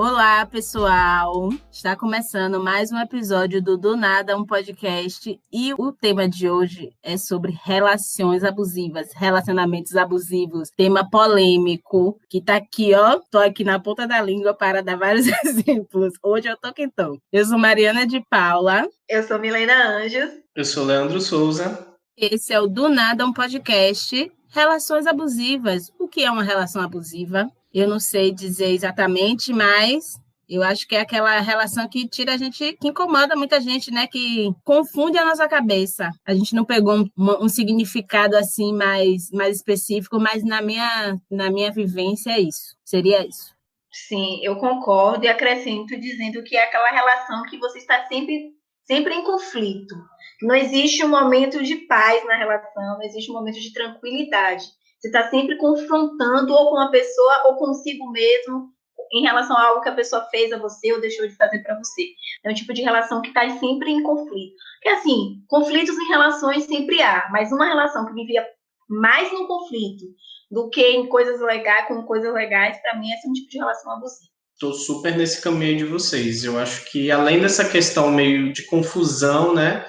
Olá, pessoal! Está começando mais um episódio do Nada, um podcast. E o tema de hoje é sobre relações abusivas, relacionamentos abusivos. Tema polêmico, que tá aqui, ó. Tô aqui na ponta da língua para dar vários exemplos. Hoje eu tô quentão. Eu sou Mariana de Paula. Eu sou Milena Anjos. Eu sou Leandro Souza. Esse é o Do Nada, um podcast. Relações abusivas. O que é uma relação abusiva? Eu não sei dizer exatamente, mas eu acho que é aquela relação que tira a gente, que incomoda muita gente, né? Que confunde a nossa cabeça. A gente não pegou um significado assim mais específico, mas na minha vivência é isso. Seria isso. Sim, eu concordo e acrescento dizendo que é aquela relação que você está sempre em conflito. Não existe um momento de paz na relação, não existe um momento de tranquilidade. Você está sempre confrontando ou com a pessoa ou consigo mesmo em relação a algo que a pessoa fez a você ou deixou de fazer para você. É um tipo de relação que está sempre em conflito. Porque, assim, conflitos em relações sempre há, mas uma relação que vivia mais no conflito do que em coisas legais, com coisas legais, para mim, esse é um tipo de relação abusiva. Estou super nesse caminho de vocês. Eu acho que, além dessa questão meio de confusão, né?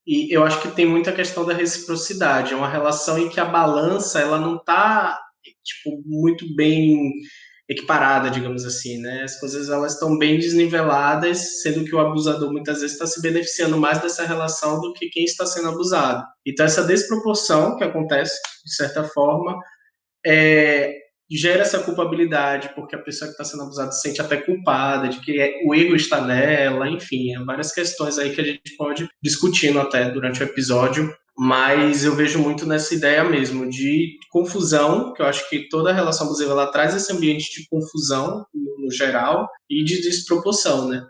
E eu acho que tem muita questão da reciprocidade. É uma relação em que a balança, ela não está, muito bem equiparada, digamos assim, né? As coisas, elas estão bem desniveladas, sendo que o abusador, muitas vezes, está se beneficiando mais dessa relação do que quem está sendo abusado. Então, essa desproporção que acontece, de certa forma, gera essa culpabilidade, porque a pessoa que está sendo abusada se sente até culpada, de que o erro está nela, enfim, várias questões aí que a gente pode discutindo até durante o episódio, mas eu vejo muito nessa ideia mesmo de confusão, que eu acho que toda relação abusiva ela traz esse ambiente de confusão, no geral, e de desproporção, né?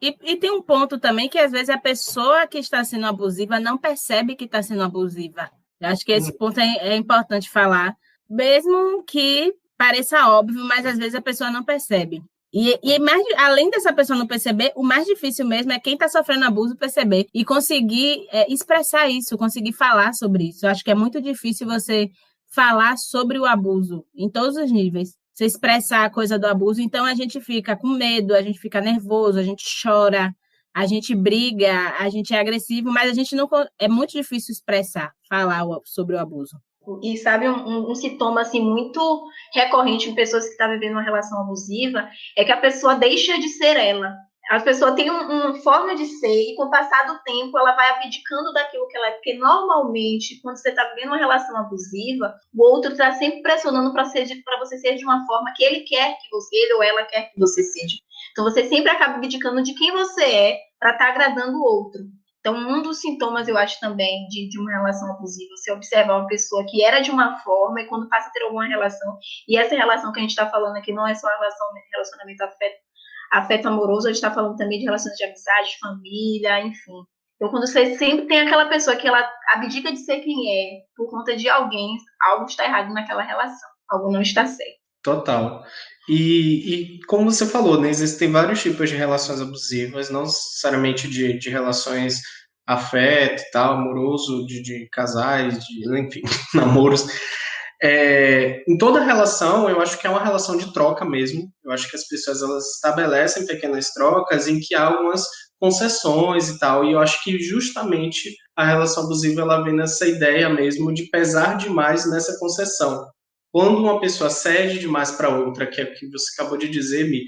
E tem um ponto também que às vezes a pessoa que está sendo abusiva não percebe que está sendo abusiva. Eu acho que esse ponto é importante falar, mesmo que pareça óbvio, mas às vezes a pessoa não percebe. E mais, além dessa pessoa não perceber, o mais difícil mesmo é quem está sofrendo abuso perceber e conseguir expressar isso, conseguir falar sobre isso. Eu acho que é muito difícil você falar sobre o abuso em todos os níveis. Você expressar a coisa do abuso, então a gente fica com medo, a gente fica nervoso, a gente chora, a gente briga, a gente é agressivo, mas a gente não é muito difícil expressar, falar sobre o abuso. E sabe, um sintoma assim, muito recorrente em pessoas que estão vivendo uma relação abusiva é que a pessoa deixa de ser ela. A pessoa tem uma forma de ser e com o passar do tempo ela vai abdicando daquilo que ela é. Porque normalmente, quando você está vivendo uma relação abusiva, o outro está sempre pressionando para você ser de uma forma que ele quer que você, ele ou ela quer que você seja. Então você sempre acaba abdicando de quem você é para estar agradando o outro. Então, um dos sintomas, eu acho, também, de uma relação abusiva, você observar uma pessoa que era de uma forma e quando passa a ter alguma relação, e essa relação que a gente está falando aqui não é só relacionamento afeto amoroso, a gente está falando também de relações de amizade, de família, enfim. Então, quando você sempre tem aquela pessoa que ela abdica de ser quem é por conta de alguém, algo está errado naquela relação, algo não está certo. Total. E como você falou, né, existem vários tipos de relações abusivas, não necessariamente de relações afeto e tal, amoroso, de casais, enfim, namoros. Em toda relação, eu acho que é uma relação de troca mesmo. Eu acho que as pessoas elas estabelecem pequenas trocas em que há algumas concessões e tal. E eu acho que justamente a relação abusiva ela vem nessa ideia mesmo de pesar demais nessa concessão. Quando uma pessoa cede demais para outra, que é o que você acabou de dizer, Mi,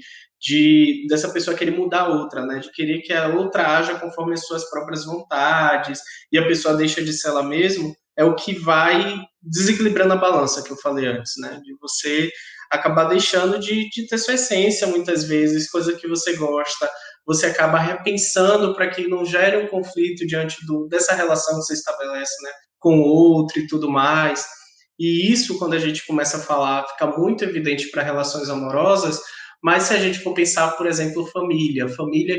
dessa pessoa querer mudar a outra, né? De querer que a outra haja conforme as suas próprias vontades, e a pessoa deixa de ser ela mesma, é o que vai desequilibrando a balança que eu falei antes, né? De você acabar deixando de ter sua essência, muitas vezes, coisa que você gosta, você acaba repensando para que não gere um conflito diante dessa relação que você estabelece, né? Com o outro e tudo mais. E isso, quando a gente começa a falar, fica muito evidente para relações amorosas, mas se a gente for pensar, por exemplo, família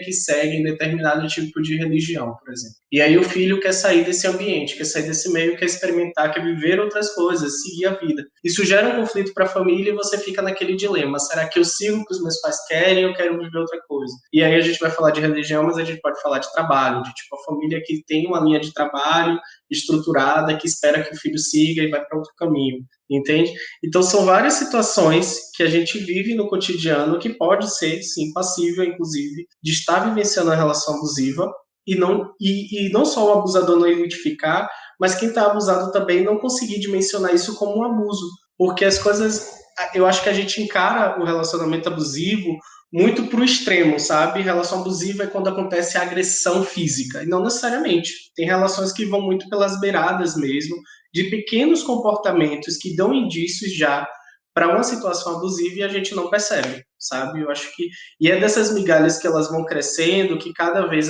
que segue determinado tipo de religião, por exemplo. E aí o filho quer sair desse ambiente, quer sair desse meio, quer experimentar, quer viver outras coisas, seguir a vida. Isso gera um conflito para a família e você fica naquele dilema. Será que eu sigo o que os meus pais querem ou eu quero viver outra coisa? E aí a gente vai falar de religião, mas a gente pode falar de trabalho, de tipo a família que tem uma linha de trabalho estruturada, que espera que o filho siga e vai para outro caminho, entende? Então, são várias situações que a gente vive no cotidiano que pode ser, sim, passível, inclusive, de estar vivenciando a relação abusiva e não só o abusador não identificar, mas quem está abusado também não conseguir dimensionar isso como um abuso, porque as coisas, eu acho que a gente encara o relacionamento abusivo muito pro extremo, sabe? Relação abusiva é quando acontece a agressão física, e não necessariamente. Tem relações que vão muito pelas beiradas mesmo, de pequenos comportamentos que dão indícios já para uma situação abusiva e a gente não percebe, sabe? Eu acho que e é dessas migalhas que elas vão crescendo, que cada vez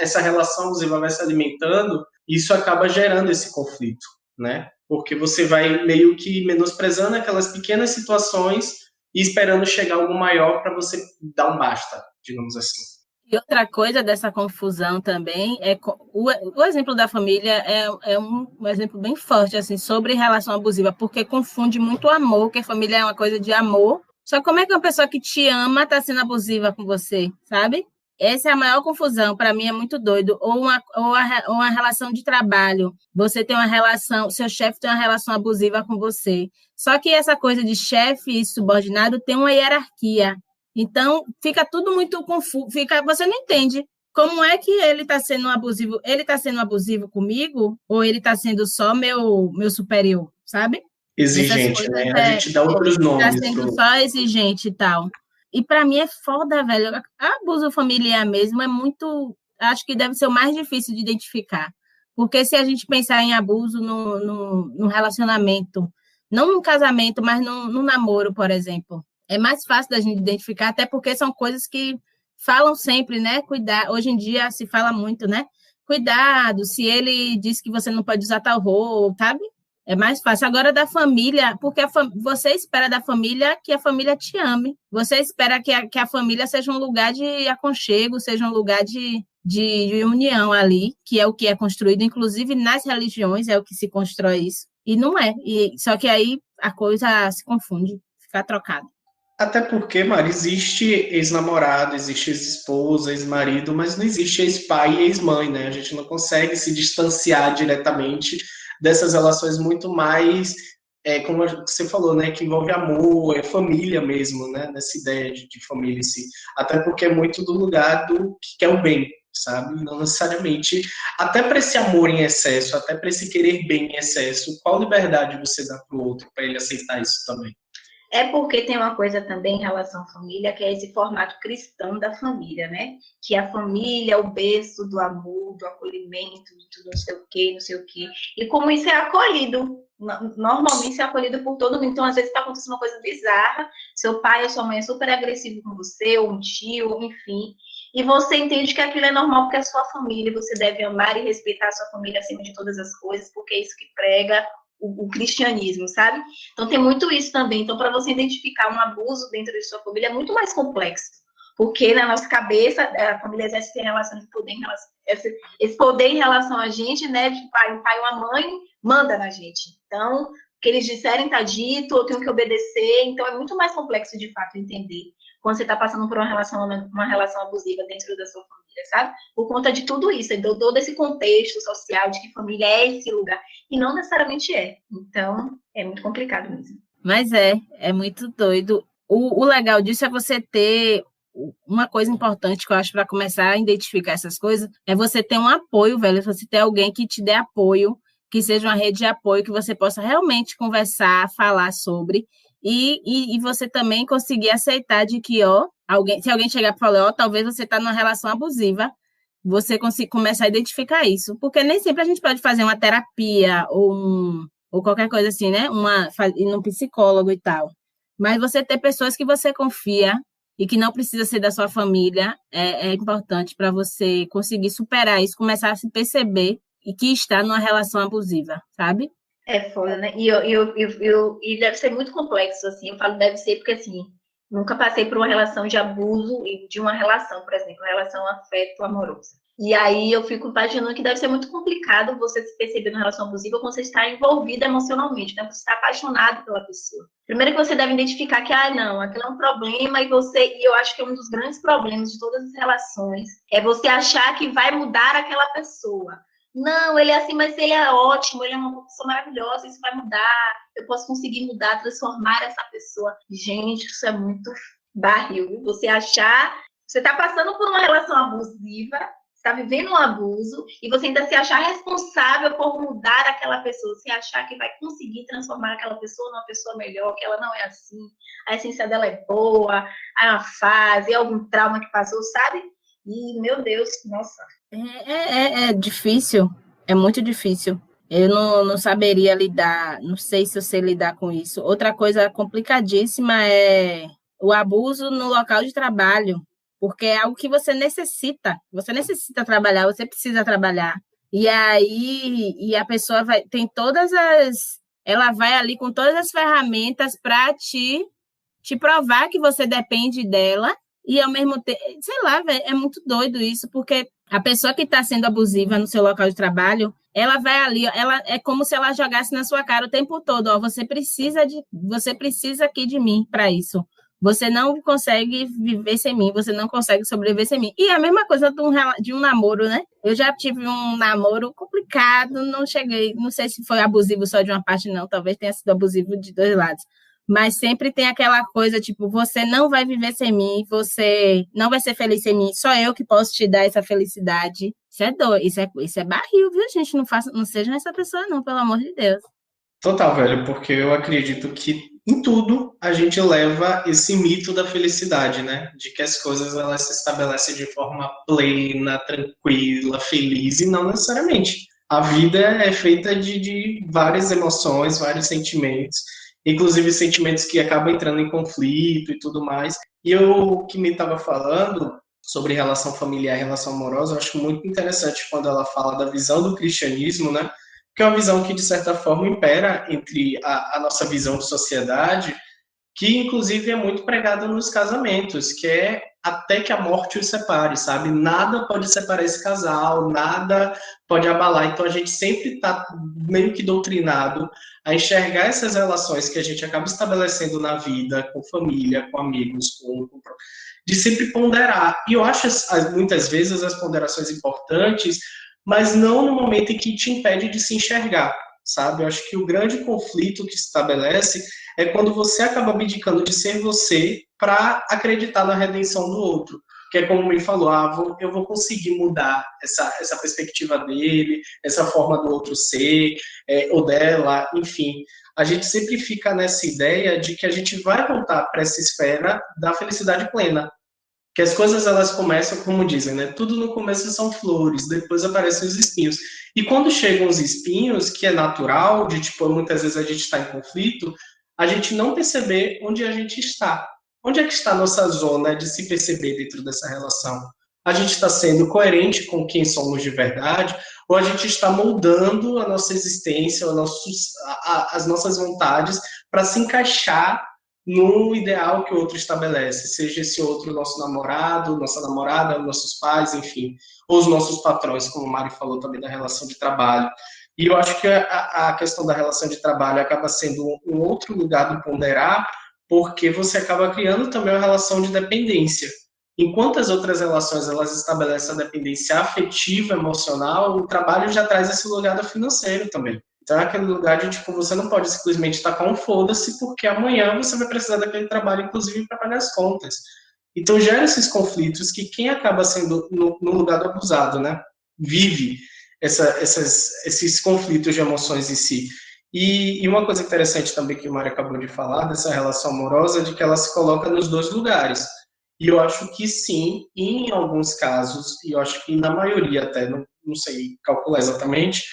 essa relação abusiva vai se alimentando, e isso acaba gerando esse conflito, né? Porque você vai meio que menosprezando aquelas pequenas situações e esperando chegar algo maior para você dar um basta, digamos assim. E outra coisa dessa confusão também é o exemplo da família é um exemplo bem forte assim sobre relação abusiva, porque confunde muito o amor, que a família é uma coisa de amor. Só que como é que uma pessoa que te ama está sendo abusiva com você, sabe? Essa é a maior confusão, para mim é muito doido. Ou uma relação de trabalho. Você tem uma relação, seu chefe tem uma relação abusiva com você. Só que essa coisa de chefe e subordinado tem uma hierarquia. Então, fica tudo muito confuso. Você não entende como é que ele está sendo abusivo. Ele está sendo abusivo comigo ou ele está sendo só meu superior, sabe? Exigente, né? A gente dá outros nomes. Está sendo só exigente e tal. E para mim é foda, velho. Abuso familiar mesmo é muito. Acho que deve ser o mais difícil de identificar. Porque se a gente pensar em abuso no relacionamento, não no casamento, mas no namoro, por exemplo, é mais fácil da gente identificar, até porque são coisas que falam sempre, né? Cuidar. Hoje em dia se fala muito, né? Cuidado, se ele diz que você não pode usar tal roupa, sabe? É mais fácil. Agora, da família, porque você espera da família que a família te ame. Você espera que a família seja um lugar de aconchego, seja um lugar de união ali, que é o que é construído, inclusive nas religiões, é o que se constrói isso. E não é. Só que aí a coisa se confunde, fica trocada. Até porque, Mari, existe ex-namorado, existe ex-esposa, ex-marido, mas não existe ex-pai e ex-mãe, né? A gente não consegue se distanciar diretamente dessas relações muito mais, como você falou, né? Que envolve amor, é família mesmo, né? Nessa ideia de família em si. Até porque é muito do lugar do que quer o bem, sabe? Não necessariamente, até para esse amor em excesso, até para esse querer bem em excesso, qual liberdade você dá para o outro para ele aceitar isso também? É porque tem uma coisa também em relação à família, que é esse formato cristão da família, né? Que a família é o berço do amor, do acolhimento, do não sei o quê, não sei o quê. E como isso é acolhido, normalmente isso é acolhido por todo mundo. Então, às vezes, está acontecendo uma coisa bizarra, seu pai ou sua mãe é super agressivo com você, ou um tio, enfim, e você entende que aquilo é normal porque é a sua família, você deve amar e respeitar a sua família acima de todas as coisas, porque é isso que prega o cristianismo, sabe? Então tem muito isso também. Então, para você identificar um abuso dentro de sua família é muito mais complexo, porque na nossa cabeça a família exerce relação de poder em relação, esse poder em relação a gente, né? De um pai ou uma mãe manda na gente. Então, o que eles disserem tá dito, eu tenho que obedecer. Então, é muito mais complexo de fato entender quando você está passando por uma relação abusiva dentro da sua família, sabe? Por conta de tudo isso, de todo esse contexto social de que família é esse lugar, e não necessariamente é. Então, é muito complicado mesmo. Mas é muito doido. O legal disso é você ter uma coisa importante que eu acho para começar a identificar essas coisas, é você ter um apoio, velho, você ter alguém que te dê apoio, que seja uma rede de apoio, que você possa realmente conversar, falar sobre, e você também conseguir aceitar de que, se alguém chegar e falar, talvez você está numa relação abusiva, você começa a identificar isso. Porque nem sempre a gente pode fazer uma terapia ou qualquer coisa assim, né? Ir num psicólogo e tal. Mas você ter pessoas que você confia e que não precisa ser da sua família é importante para você conseguir superar isso, começar a se perceber e que está numa relação abusiva, sabe? É foda, né? E deve ser muito complexo, assim. Eu falo deve ser porque, assim, nunca passei por uma relação de abuso e de uma relação, por exemplo, relação afeto-amorosa. E aí eu fico imaginando que deve ser muito complicado você se perceber numa relação abusiva quando você está envolvida emocionalmente, né? Você está apaixonado pela pessoa. Primeiro que você deve identificar que, não, aquilo é um problema e eu acho que é um dos grandes problemas de todas as relações, é você achar que vai mudar aquela pessoa. Não, ele é assim, mas ele é ótimo, ele é uma pessoa maravilhosa, isso vai mudar, eu posso conseguir mudar, transformar essa pessoa. Gente, isso é muito barril, viu? Você achar, você está passando por uma relação abusiva, está vivendo um abuso, e você ainda se achar responsável por mudar aquela pessoa, se achar que vai conseguir transformar aquela pessoa numa pessoa melhor, que ela não é assim, a essência dela é boa, é uma fase, é algum trauma que passou, sabe? E, meu Deus, nossa. É difícil, é muito difícil. Eu não saberia lidar, não sei se eu sei lidar com isso. Outra coisa complicadíssima é o abuso no local de trabalho, porque é algo que você necessita trabalhar, você precisa trabalhar. E aí, e a pessoa ela vai ali com todas as ferramentas para te provar que você depende dela e ao mesmo tempo, sei lá, véio, é muito doido isso, porque a pessoa que está sendo abusiva no seu local de trabalho, ela vai ali, ela é como se ela jogasse na sua cara o tempo todo, ó, você precisa aqui de mim para isso. Você não consegue viver sem mim, você não consegue sobreviver sem mim. E a mesma coisa de um namoro, né? Eu já tive um namoro complicado, não sei se foi abusivo só de uma parte, não, talvez tenha sido abusivo de dois lados. Mas sempre tem aquela coisa, tipo, você não vai viver sem mim, você não vai ser feliz sem mim, só eu que posso te dar essa felicidade. Isso é dor, isso é barril, viu, gente? Não seja essa pessoa, não, pelo amor de Deus. Total, velho, porque eu acredito que em tudo a gente leva esse mito da felicidade, né? De que as coisas elas se estabelecem de forma plena, tranquila, feliz, e não necessariamente. A vida é feita de várias emoções, vários sentimentos, inclusive sentimentos que acabam entrando em conflito e tudo mais. E o que me estava falando sobre relação familiar e relação amorosa, eu acho muito interessante quando ela fala da visão do cristianismo, né? Que é uma visão que, de certa forma, impera entre a nossa visão de sociedade, que, inclusive, é muito pregada nos casamentos, que é até que a morte os separe, sabe? Nada pode separar esse casal, nada pode abalar. Então, a gente sempre está meio que doutrinado a enxergar essas relações que a gente acaba estabelecendo na vida, com família, com amigos, de sempre ponderar. E eu acho, muitas vezes, as ponderações importantes, mas não no momento em que te impede de se enxergar, sabe? Eu acho que o grande conflito que se estabelece é quando você acaba abdicando de ser você para acreditar na redenção do outro. Que é como me falou, eu vou conseguir mudar essa perspectiva dele, essa forma do outro ser, ou dela, enfim. A gente sempre fica nessa ideia de que a gente vai voltar para essa esfera da felicidade plena, que as coisas elas começam, como dizem, né? Tudo no começo são flores, depois aparecem os espinhos. E quando chegam os espinhos, que é natural, de tipo, muitas vezes a gente está em conflito, a gente não perceber onde a gente está. Onde é que está a nossa zona de se perceber dentro dessa relação? A gente está sendo coerente com quem somos de verdade, ou a gente está moldando a nossa existência, as nossas vontades para se encaixar no ideal que o outro estabelece, seja esse outro nosso namorado, nossa namorada, nossos pais, enfim, ou os nossos patrões, como o Mário falou também da relação de trabalho. E eu acho que a questão da relação de trabalho acaba sendo um outro lugar do ponderar, porque você acaba criando também uma relação de dependência. Enquanto as outras relações elas estabelecem a dependência afetiva, emocional, o trabalho já traz esse lugar do financeiro também. Então é aquele lugar de, tipo, você não pode simplesmente tacar um foda-se, porque amanhã você vai precisar daquele trabalho, inclusive, para pagar as contas. Então gera esses conflitos que quem acaba sendo no lugar do abusado, né? Vive esses conflitos de emoções em si. E uma coisa interessante também que o Mário acabou de falar, dessa relação amorosa, de que ela se coloca nos dois lugares. E eu acho que sim, em alguns casos, e eu acho que na maioria até, não sei calcular exatamente,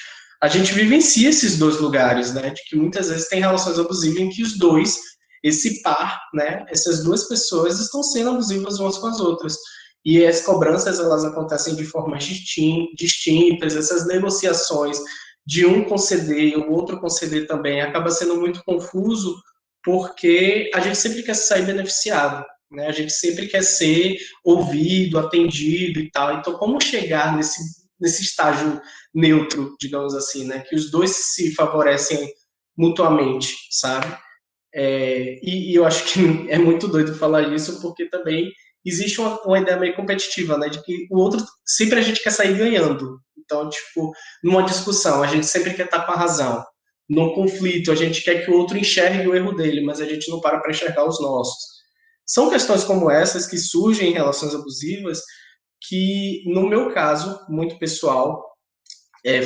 a gente vivencia esses dois lugares, né? De que muitas vezes tem relações abusivas em que os dois, esse par, né? Essas duas pessoas estão sendo abusivas umas com as outras. E as cobranças, elas acontecem de formas distintas, essas negociações de um conceder e o outro conceder também, acaba sendo muito confuso, porque a gente sempre quer sair beneficiado, né? A gente sempre quer ser ouvido, atendido e tal. Então, como chegar nesse estágio neutro, digamos assim, né? Que os dois se favorecem mutuamente, sabe? E eu acho que é muito doido falar isso, porque também existe uma ideia meio competitiva, né? De que o outro, sempre a gente quer sair ganhando. Então, tipo, numa discussão, a gente sempre quer estar com a razão. Num conflito, a gente quer que o outro enxergue o erro dele, mas a gente não para enxergar os nossos. São questões como essas que surgem em relações abusivas que, no meu caso, muito pessoal,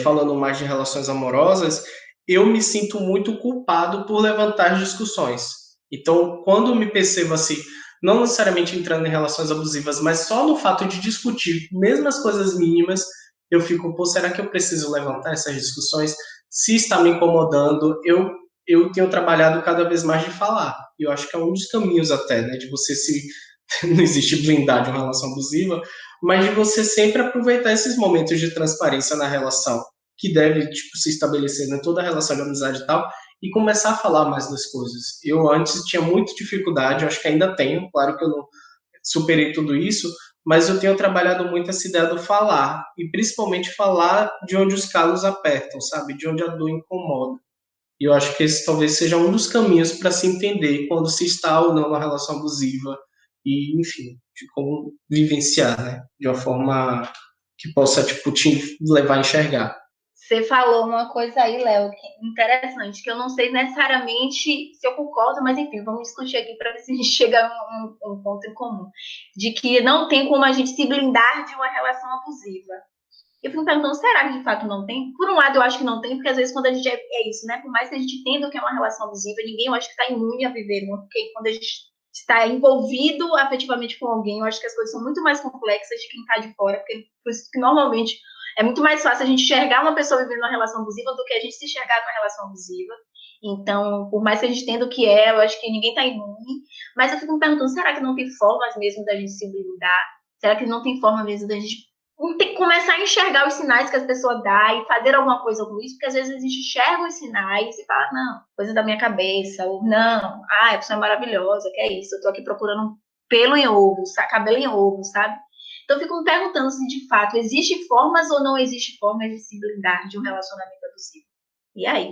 falando mais de relações amorosas, eu me sinto muito culpado por levantar discussões. Então, quando me percebo assim, não necessariamente entrando em relações abusivas, mas só no fato de discutir, mesmo as coisas mínimas, eu fico, pô, será que eu preciso levantar essas discussões? Se está me incomodando, eu tenho trabalhado cada vez mais de falar. E eu acho que é um dos caminhos até, né, de você se... Não existe blindar de uma relação abusiva, mas de você sempre aproveitar esses momentos de transparência na relação, que deve, tipo, se estabelecer em toda a relação de amizade e tal, e começar a falar mais das coisas. Eu antes tinha muita dificuldade, eu acho que ainda tenho, claro que eu não superei tudo isso, mas eu tenho trabalhado muito essa ideia do falar, e principalmente falar de onde os calos apertam, sabe? De onde a dor incomoda. E eu acho que esse talvez seja um dos caminhos para se entender quando se está ou não numa relação abusiva, e, enfim, de como vivenciar, né? De uma forma que possa, tipo, te levar a enxergar. Você falou uma coisa aí, Léo, que é interessante, que eu não sei necessariamente se eu concordo, mas enfim, vamos discutir aqui para ver se a gente chega a um ponto em comum. De que não tem como a gente se blindar de uma relação abusiva. Eu fico perguntando, será que de fato não tem? Por um lado, eu acho que não tem, porque às vezes quando a gente é isso, né? Por mais que a gente entenda o que é uma relação abusiva, ninguém, eu acho que está imune a viver uma, porque quando a gente está envolvido afetivamente com alguém, eu acho que as coisas são muito mais complexas de quem está de fora, porque por isso que normalmente é muito mais fácil a gente enxergar uma pessoa vivendo uma relação abusiva do que a gente se enxergar numa relação abusiva. Então, por mais que a gente entenda o que é, eu acho que ninguém está imune. Mas eu fico me perguntando, será que não tem formas mesmo da gente se blindar? Será que não tem forma mesmo da gente começar a enxergar os sinais que as pessoas dão e fazer alguma coisa com isso? Porque às vezes a gente enxerga os sinais e fala, não, coisa da minha cabeça, ou não, a pessoa é maravilhosa, que é isso, eu tô aqui procurando pelo em ovo, cabelo em ovo, sabe? Então, eu fico me perguntando se, de fato, existe formas ou não existe formas de se blindar de um relacionamento abusivo. E aí,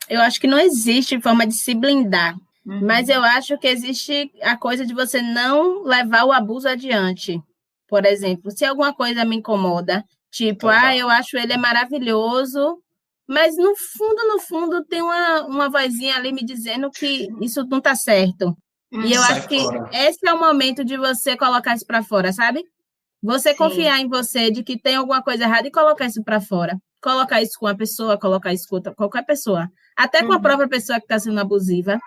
eu acho que não existe forma de se blindar, mas eu acho que existe a coisa de você não levar o abuso adiante. Por exemplo, se alguma coisa me incomoda, tipo, eu acho ele maravilhoso, mas no fundo, tem uma vozinha ali me dizendo que isso não está certo. E eu acho que esse é o momento de você colocar isso para fora, sabe? Você confiar em você de que tem alguma coisa errada e colocar isso para fora. Colocar isso com a pessoa, colocar isso com qualquer pessoa. Até com a própria pessoa que está sendo abusiva.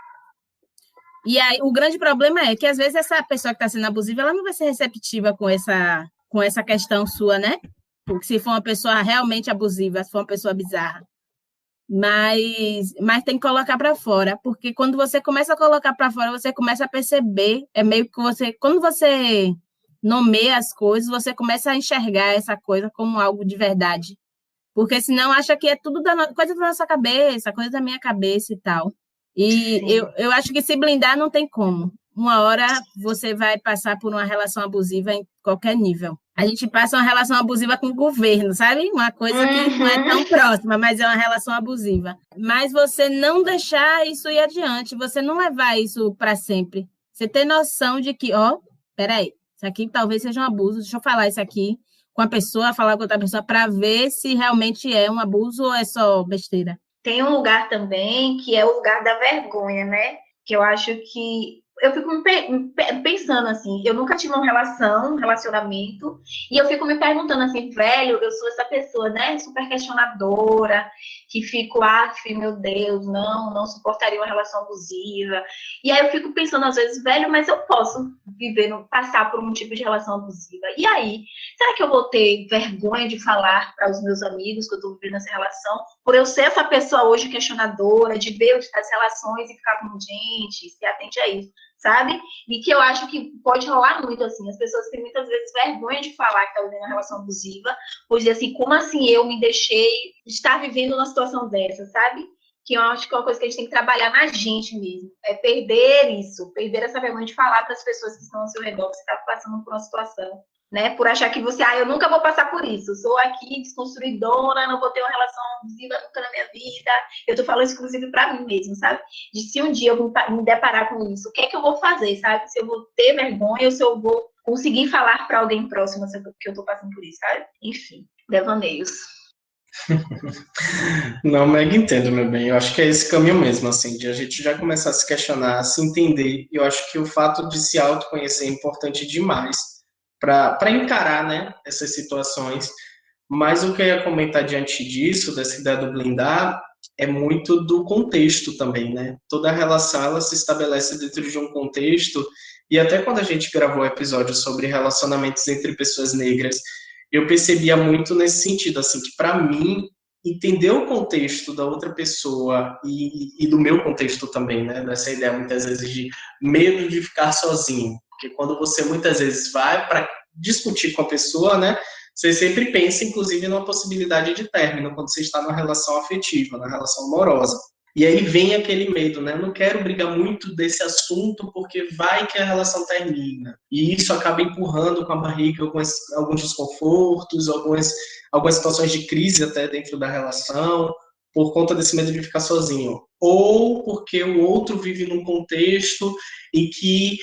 E aí, o grande problema é que, às vezes, essa pessoa que está sendo abusiva, ela não vai ser receptiva com essa questão sua, né? Porque se for uma pessoa realmente abusiva, se for uma pessoa bizarra. Mas tem que colocar para fora, porque quando você começa a colocar para fora, você começa a perceber, é meio que quando você nomeia as coisas, você começa a enxergar essa coisa como algo de verdade, porque senão acha que é tudo coisa da nossa cabeça, coisa da minha cabeça e tal, e eu acho que se blindar não tem como. Uma hora você vai passar por uma relação abusiva em qualquer nível. A gente passa uma relação abusiva com o governo, sabe? Uma coisa que não é tão próxima, mas é uma relação abusiva. Mas você não deixar isso ir adiante, você não levar isso para sempre. Você ter noção de que, peraí, isso aqui talvez seja um abuso, deixa eu falar isso aqui com a pessoa, falar com outra pessoa, para ver se realmente é um abuso ou é só besteira. Tem um lugar também que é o lugar da vergonha, né? Que eu acho que eu fico pensando assim, eu nunca tive um relacionamento, e eu fico me perguntando assim, velho, eu sou essa pessoa, né, super questionadora, que fico, meu Deus, não suportaria uma relação abusiva. E aí eu fico pensando às vezes, velho, mas eu posso passar por um tipo de relação abusiva. E aí, será que eu vou ter vergonha de falar para os meus amigos que eu estou vivendo essa relação, por eu ser essa pessoa hoje questionadora, de ver as relações e ficar com gente, se atente a isso, sabe? E que eu acho que pode rolar muito, assim, as pessoas têm muitas vezes vergonha de falar que está vivendo uma relação abusiva, por dizer assim, como assim eu me deixei estar vivendo uma situação dessa, sabe? Que eu acho que é uma coisa que a gente tem que trabalhar na gente mesmo, é perder essa vergonha de falar para as pessoas que estão ao seu redor, que você está passando por uma situação, né? Por achar que você, eu nunca vou passar por isso, eu sou aqui desconstruidora, não vou ter uma relação abusiva nunca na minha vida. Eu tô falando inclusive para mim mesmo, sabe? De se um dia eu me deparar com isso, o que é que eu vou fazer, sabe? Se eu vou ter vergonha ou se eu vou conseguir falar para alguém próximo que eu tô passando por isso, sabe? Enfim. devaneios. Não, mega entendo, meu bem. Eu acho que é esse caminho mesmo, assim, de a gente já começar a se questionar, a se entender. Eu acho que o fato de se autoconhecer é importante demais para encarar, né, essas situações. Mas o que eu ia comentar diante disso, dessa ideia do blindar, é muito do contexto também, né? Toda relação, ela se estabelece dentro de um contexto, e até quando a gente gravou o episódio sobre relacionamentos entre pessoas negras, eu percebia muito nesse sentido, assim, que para mim, entender o contexto da outra pessoa e do meu contexto também, né? Dessa ideia, muitas vezes, de medo de ficar sozinho. Porque quando você, muitas vezes, vai para discutir com a pessoa, né? Você sempre pensa, inclusive, numa possibilidade de término, quando você está numa relação afetiva, na relação amorosa. E aí vem aquele medo, né? Eu não quero brigar muito desse assunto, porque vai que a relação termina. E isso acaba empurrando com a barriga alguns desconfortos, algumas situações de crise até dentro da relação, por conta desse medo de ficar sozinho. Ou porque o outro vive num contexto em que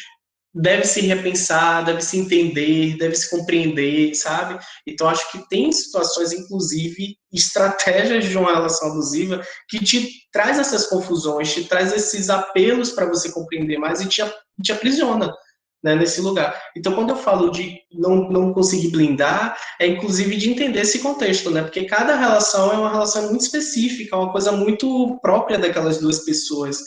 deve se repensar, deve se entender, deve se compreender, sabe? Então, acho que tem situações, inclusive, estratégias de uma relação abusiva que te traz essas confusões, te traz esses apelos para você compreender mais e te aprisiona, né, nesse lugar. Então, quando eu falo de não conseguir blindar, é inclusive de entender esse contexto, né? Porque cada relação é uma relação muito específica, uma coisa muito própria daquelas duas pessoas,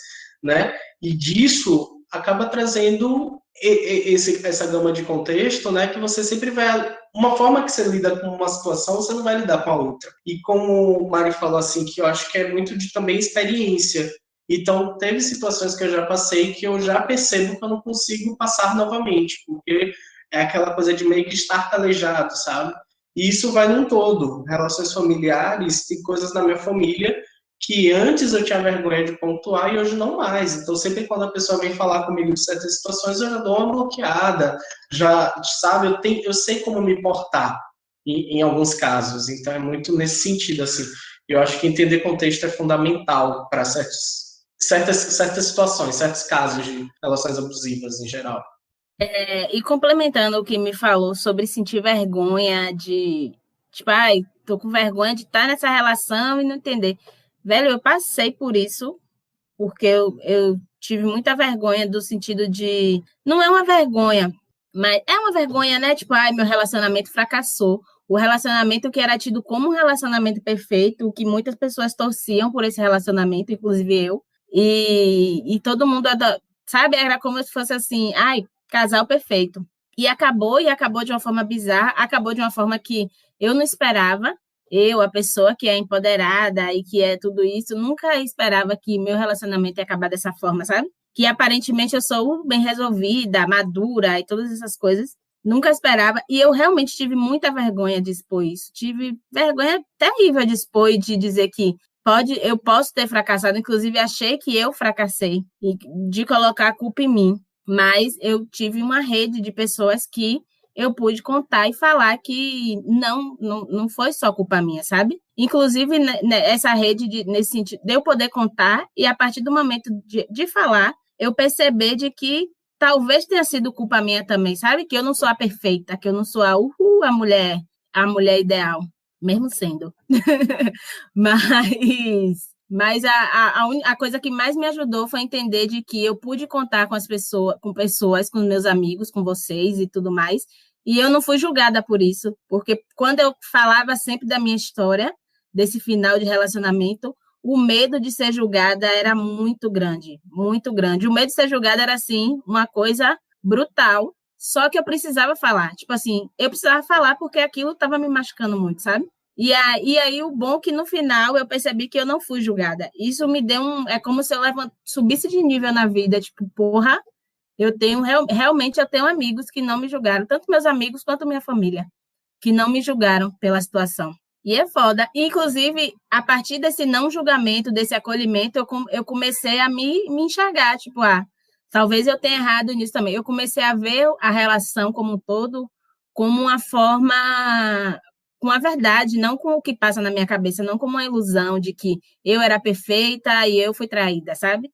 né? E disso acaba trazendo essa gama de contexto, né, que você sempre vai... Uma forma que você lida com uma situação, você não vai lidar com a outra. E como o Mari falou, assim, que eu acho que é muito de também experiência. Então, teve situações que eu já passei que eu já percebo que eu não consigo passar novamente, porque é aquela coisa de meio que estar calejado, sabe? E isso vai num todo. Relações familiares, tem coisas na minha família que antes eu tinha vergonha de pontuar e hoje não mais. Então, sempre quando a pessoa vem falar comigo de certas situações, eu já dou uma bloqueada, já, sabe, eu sei como me portar em alguns casos. Então, é muito nesse sentido, assim. Eu acho que entender contexto é fundamental para certas situações, certos casos de relações abusivas em geral. E complementando o que me falou sobre sentir vergonha de, tipo, ai, tô com vergonha de estar nessa relação e não entender. Velho, eu passei por isso, porque eu tive muita vergonha do sentido de... Não é uma vergonha, mas é uma vergonha, né? Tipo, ai, meu relacionamento fracassou. O relacionamento que era tido como um relacionamento perfeito, que muitas pessoas torciam por esse relacionamento, inclusive eu. E todo mundo, sabe? Era como se fosse assim, ai, casal perfeito. E acabou de uma forma bizarra, acabou de uma forma que eu não esperava. Eu, a pessoa que é empoderada e que é tudo isso, nunca esperava que meu relacionamento ia acabar dessa forma, sabe? Que aparentemente eu sou bem resolvida, madura e todas essas coisas. Nunca esperava. E eu realmente tive muita vergonha de expor isso. Tive vergonha terrível de expor e de dizer que eu posso ter fracassado. Inclusive, achei que eu fracassei e de colocar a culpa em mim. Mas eu tive uma rede de pessoas que eu pude contar e falar que não foi só culpa minha, sabe? Inclusive, essa rede, nesse sentido, de eu poder contar e, a partir do momento de falar, eu perceber de que talvez tenha sido culpa minha também, sabe? Que eu não sou a perfeita, que eu não sou a mulher ideal, mesmo sendo. Mas a coisa que mais me ajudou foi entender de que eu pude contar com pessoas, com meus amigos, com vocês e tudo mais, e eu não fui julgada por isso, porque quando eu falava sempre da minha história, desse final de relacionamento, o medo de ser julgada era muito grande, muito grande. O medo de ser julgada era, assim, uma coisa brutal, só que eu precisava falar. Tipo assim, eu precisava falar porque aquilo estava me machucando muito, sabe? E aí, o bom é que no final eu percebi que eu não fui julgada. Isso me deu é como se eu subisse de nível na vida, tipo, porra, realmente eu tenho amigos que não me julgaram, tanto meus amigos quanto minha família, que não me julgaram pela situação. E é foda. Inclusive, a partir desse não julgamento, desse acolhimento, eu comecei a me enxergar, tipo, talvez eu tenha errado nisso também. Eu comecei a ver a relação como um todo como uma forma, com a verdade, não com o que passa na minha cabeça, não como uma ilusão de que eu era perfeita e eu fui traída, sabe?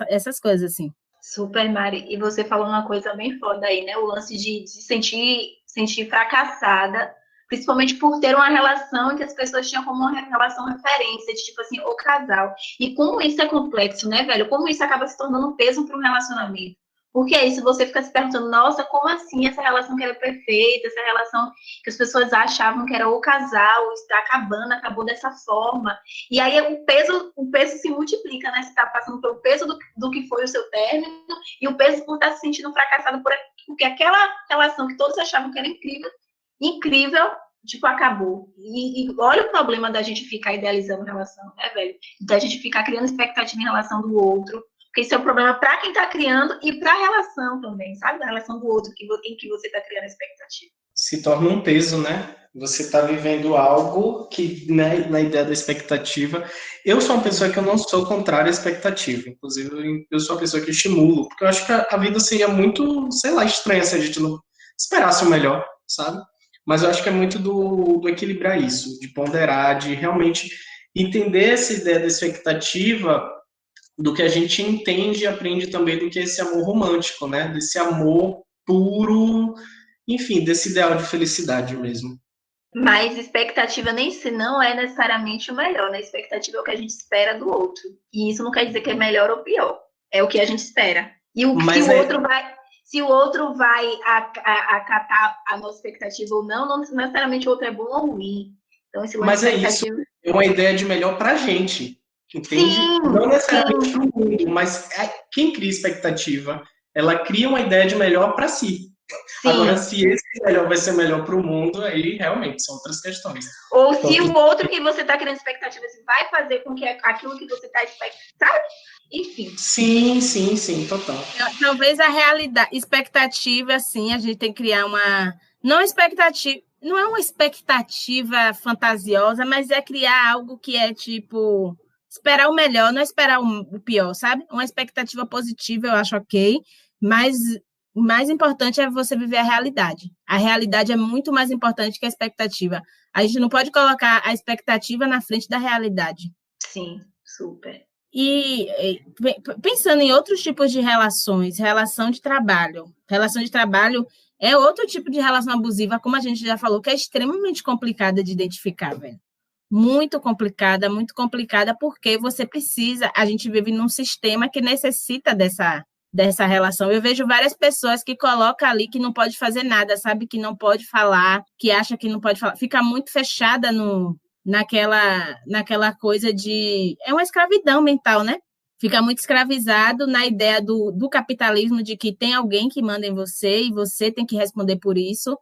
Essas coisas assim. Super, Mari. E você falou uma coisa bem foda aí, né? O lance de se sentir fracassada principalmente por ter uma relação em que as pessoas tinham como uma relação referência, de tipo assim, o casal. E como isso é complexo, né, velho? Como isso acaba se tornando um peso para um relacionamento. Porque é isso, você fica se perguntando, nossa, como assim essa relação que era perfeita, essa relação que as pessoas achavam que era o casal, está acabando, acabou dessa forma. E aí o peso se multiplica, né? Você está passando pelo peso do que foi o seu término e o peso por estar se sentindo fracassado porque aquela relação que todos achavam que era incrível, tipo, acabou. E olha o problema da gente ficar idealizando relação, né, velho? Da gente ficar criando expectativa em relação do outro. Porque isso é um problema para quem está criando e para a relação também, sabe? Da relação do outro em que você está criando expectativa. Se torna um peso, né? Você está vivendo algo que, né, na ideia da expectativa. Eu sou uma pessoa que eu não sou contrária à expectativa. Inclusive, eu sou uma pessoa que estimulo, porque eu acho que a vida seria muito, sei lá, estranha se a gente não esperasse o melhor, sabe? Mas eu acho que é muito do equilibrar isso, de ponderar, de realmente entender essa ideia da expectativa, do que a gente entende e aprende também do que é esse amor romântico, né? Desse amor puro, enfim, desse ideal de felicidade mesmo. Mas expectativa nem se não é necessariamente o melhor, né? Expectativa é o que a gente espera do outro. E isso não quer dizer que é melhor ou pior. É o que a gente espera. E se o outro vai acatar a nossa expectativa ou não necessariamente o outro é bom ou ruim. Então, esse Mas é isso, é uma ideia de melhor pra gente, entende? Sim, não necessariamente para o mundo, mas quem cria expectativa, ela cria uma ideia de melhor para si. Sim. Agora, se esse melhor vai ser melhor para o mundo, aí realmente são outras questões. Ou então, se o outro que você está criando expectativa vai fazer com que aquilo que você está expectando, enfim. Sim, total. Talvez a realidade, expectativa, sim, a gente tem que criar uma... Não é uma expectativa fantasiosa, mas é criar algo que é tipo... Esperar o melhor, não esperar o pior, sabe? Uma expectativa positiva, eu acho ok, mas o mais importante é você viver a realidade. A realidade é muito mais importante que a expectativa. A gente não pode colocar a expectativa na frente da realidade. Sim, super. E pensando em outros tipos de relações, relação de trabalho. Relação de trabalho é outro tipo de relação abusiva, como a gente já falou, que é extremamente complicada de identificar, velho. Muito complicada, porque você precisa, a gente vive num sistema que necessita dessa relação. Eu vejo várias pessoas que colocam ali que não pode fazer nada, sabe? Que não pode falar, que acha que não pode falar. Fica muito fechada naquela coisa de... É uma escravidão mental, né? Fica muito escravizado na ideia do capitalismo, de que tem alguém que manda em você e você tem que responder por isso.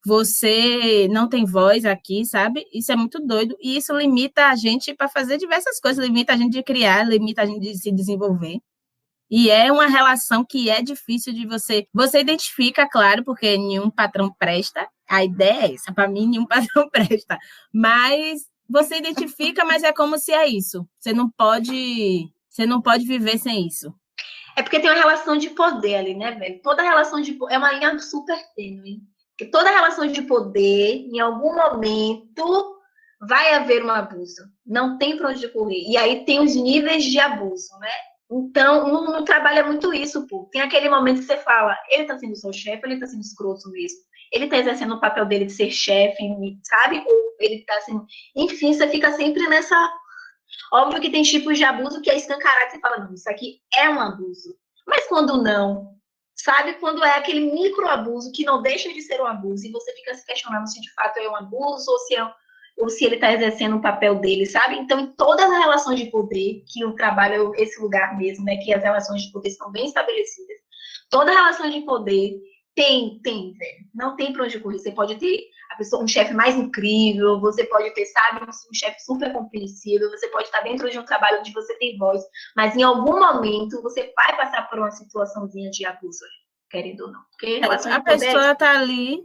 Você não tem voz aqui, sabe? Isso é muito doido. E isso limita a gente para fazer diversas coisas. Limita a gente de criar, limita a gente de se desenvolver. E é uma relação que é difícil de você... Você identifica, claro, porque nenhum patrão presta. A ideia é essa. Para mim, nenhum patrão presta. Mas você identifica, mas é como se é isso. Você não pode viver sem isso. É porque tem uma relação de poder ali, né, velho? Toda relação de poder... É uma linha super tênue. Porque toda relação de poder, em algum momento, vai haver um abuso. Não tem para onde correr. E aí tem os níveis de abuso, né? Então, não trabalha muito isso, pô. Tem aquele momento que você fala, ele tá sendo seu chefe, ele tá sendo escroto mesmo. Ele tá exercendo o papel dele de ser chefe, sabe? Ou ele tá sendo... Enfim, você fica sempre nessa... Óbvio que tem tipos de abuso que é escancarado, você fala, não, isso aqui é um abuso. Mas quando não... Sabe, quando é aquele microabuso que não deixa de ser um abuso e você fica se questionando se de fato é um abuso ou se ele está exercendo o papel dele, sabe? Então, em todas as relações de poder, que o trabalho é esse lugar mesmo, né, que as relações de poder estão bem estabelecidas, toda relação de poder tem, velho. Não tem para onde correr. Você pode ter a pessoa, um chefe mais incrível, você pode ter, sabe, um chefe super compreensível, você pode estar dentro de um trabalho onde você tem voz, mas em algum momento você vai passar por uma situaçãozinha de abuso, querendo ou não. Porque a pessoa está ali,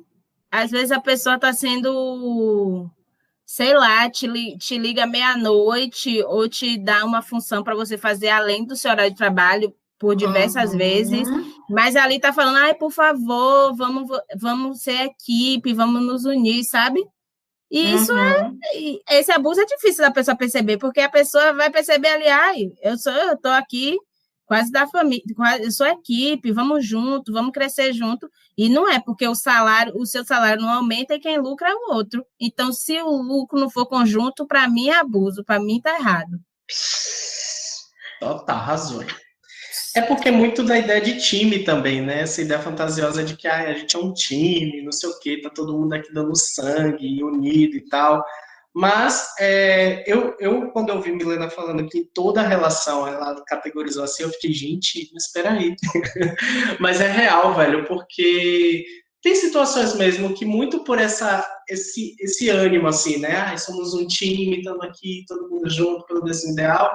às vezes a pessoa está sendo, sei lá, te liga meia-noite ou te dá uma função para você fazer além do seu horário de trabalho, por diversas vezes, mas ali tá falando, ai, por favor, vamos ser equipe, vamos nos unir, sabe? E isso esse abuso é difícil da pessoa perceber, porque a pessoa vai perceber ali, ai, eu tô aqui quase da família, eu sou equipe, vamos junto, vamos crescer junto, e não é porque o seu salário não aumenta e quem lucra é o outro. Então, se o lucro não for conjunto, para mim é abuso, para mim tá errado. Tá, arrasou. É porque é muito da ideia de time também, né? Essa ideia fantasiosa de que a gente é um time, não sei o quê, tá todo mundo aqui dando sangue, unido e tal. Mas quando eu vi Milena falando que toda a relação ela categorizou assim, eu fiquei, gente, mas espera aí. Mas é real, velho, porque tem situações mesmo que muito por esse ânimo, assim, né? Somos um time, estamos aqui, todo mundo junto pelo mesmo ideal.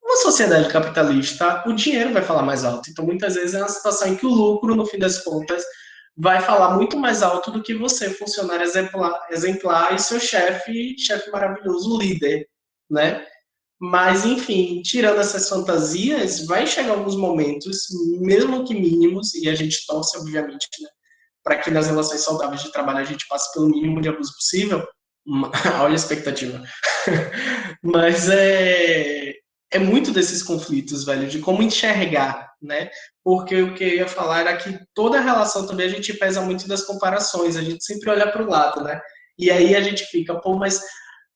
Uma sociedade capitalista, o dinheiro vai falar mais alto. Então, muitas vezes, é uma situação em que o lucro, no fim das contas, vai falar muito mais alto do que você, funcionário exemplar e seu chefe maravilhoso, líder, né? Mas, enfim, tirando essas fantasias, vai chegar alguns momentos, mesmo que mínimos, e a gente torce, obviamente, né, para que nas relações saudáveis de trabalho a gente passe pelo mínimo de abuso possível. Olha a expectativa. Mas é muito desses conflitos, velho, de como enxergar, né? Porque o que eu ia falar era que toda relação também a gente pesa muito das comparações, a gente sempre olha para o lado, né? E aí a gente fica, pô, mas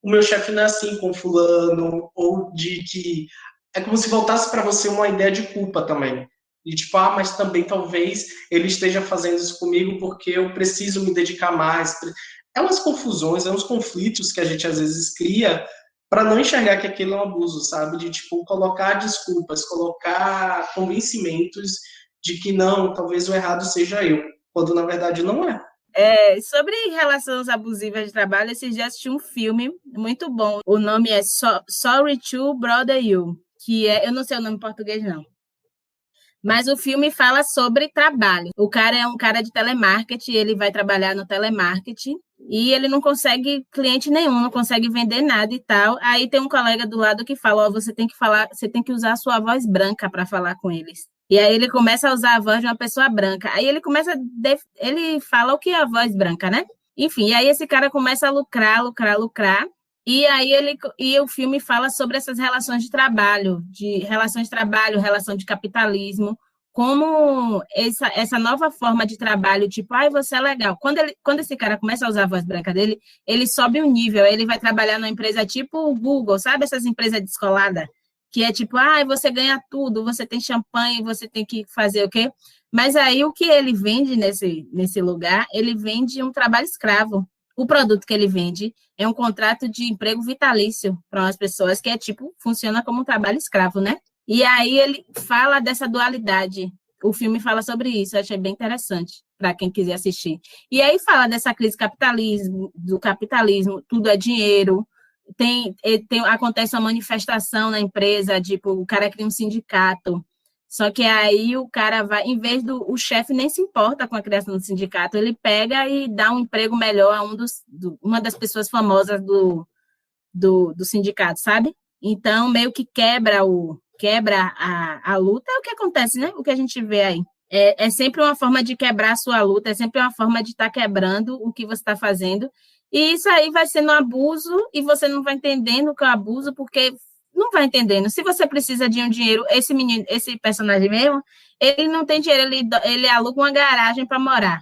o meu chefe não é assim com fulano, ou de que é como se voltasse para você uma ideia de culpa também. E tipo, mas também talvez ele esteja fazendo isso comigo porque eu preciso me dedicar mais. É umas confusões, é uns conflitos que a gente às vezes cria para não enxergar que aquilo é um abuso, sabe? De, tipo, colocar desculpas, colocar convencimentos de que não, talvez o errado seja eu, quando na verdade não é. Sobre relações abusivas de trabalho, esses dias assisti um filme muito bom. O nome é Sorry to Brother You, que eu não sei o nome em português, não. Mas o filme fala sobre trabalho. O cara é um cara de telemarketing, ele vai trabalhar no telemarketing e ele não consegue cliente nenhum, não consegue vender nada e tal. Aí tem um colega do lado que fala, você tem que usar a sua voz branca para falar com eles. E aí ele começa a usar a voz de uma pessoa branca. Aí ele ele fala o que é a voz branca, né? Enfim, e aí esse cara começa a lucrar. E aí o filme fala sobre essas relações de trabalho, relação de capitalismo, como essa nova forma de trabalho, tipo, você é legal. Quando esse cara começa a usar a voz branca dele, ele sobe o nível, ele vai trabalhar numa empresa tipo o Google, sabe essas empresas descoladas? Que é tipo, você ganha tudo, você tem champanhe, você tem que fazer o quê? Mas aí o que ele vende nesse lugar, ele vende um trabalho escravo. O produto que ele vende é um contrato de emprego vitalício para umas pessoas que funciona como um trabalho escravo, né? E aí ele fala dessa dualidade. O filme fala sobre isso, eu achei bem interessante para quem quiser assistir. E aí fala dessa crise do capitalismo, tudo é dinheiro. Acontece uma manifestação na empresa, tipo, o cara cria um sindicato. Só que aí o cara vai, em vez o chefe nem se importa com a criação do sindicato, ele pega e dá um emprego melhor a uma das pessoas famosas do sindicato, sabe? Então, meio que quebra a luta, é o que acontece, né? O que a gente vê aí. É sempre uma forma de quebrar a sua luta, é sempre uma forma de estar quebrando o que você está fazendo. E isso aí vai sendo abuso e você não vai entendendo o que é abuso, porque não vai entendendo. Se você precisa de um dinheiro, esse personagem mesmo, ele não tem dinheiro, ele aluga uma garagem para morar.